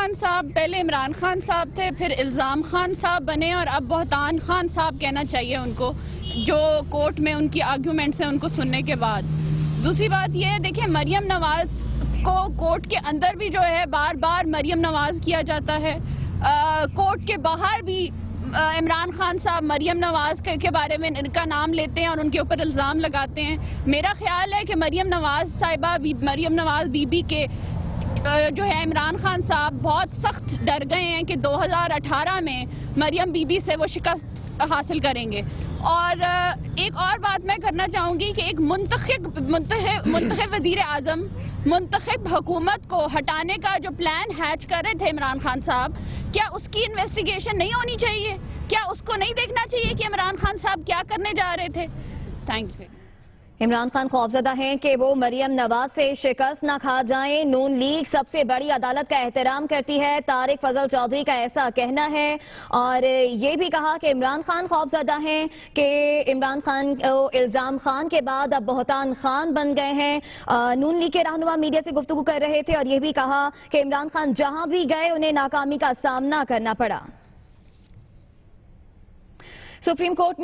खान साहब पहले इमरान खान साहब थे, फिर इल्ज़ाम खान साहब बने और अब बोहतान खान साहब कहना चाहिए उनको, जो कोर्ट में उनकी आर्ग्यूमेंट्स हैं उनको सुनने के बाद। दूसरी बात ये है, देखिए मरियम नवाज़ को कोर्ट के अंदर भी जो है बार बार मरियम नवाज़ किया जाता है, कोर्ट के बाहर भी इमरान खान साहब मरियम नवाज़ के बारे में इनका नाम लेते हैं और उनके ऊपर इल्ज़ाम लगाते हैं। मेरा ख्याल है कि मरियम नवाज़ साहिबा, मरियम नवाज़ बीबी के जो है इमरान खान साहब बहुत सख्त डर गए हैं कि 2018 में मरियम बीबी से वो शिकस्त हासिल करेंगे। और एक और बात मैं करना चाहूँगी कि एक मुंतखब वज़ीर आज़म, मुंतखब हुकूमत को हटाने का जो प्लान हैच कर रहे थे इमरान खान साहब, क्या उसकी इन्वेस्टिगेशन नहीं होनी चाहिए? क्या उसको नहीं देखना चाहिए कि इमरान खान साहब क्या करने जा रहे थे? Thank you. इमरान खान खौफजदा हैं कि वो मरियम नवाज से शिकस्त न खा जाएं। नून लीग सबसे बड़ी अदालत का एहतराम करती है, तारिक फजल चौधरी का ऐसा कहना है। और ये भी कहा कि इमरान खान खौफजदा हैं कि इमरान खान इल्ज़ाम खान के बाद अब बोहतान खान बन गए हैं। नून लीग के रहनुमा मीडिया से गुफ्तगू कर रहे थे और ये भी कहा कि इमरान खान जहां भी गए उन्हें नाकामी का सामना करना पड़ा। Supreme court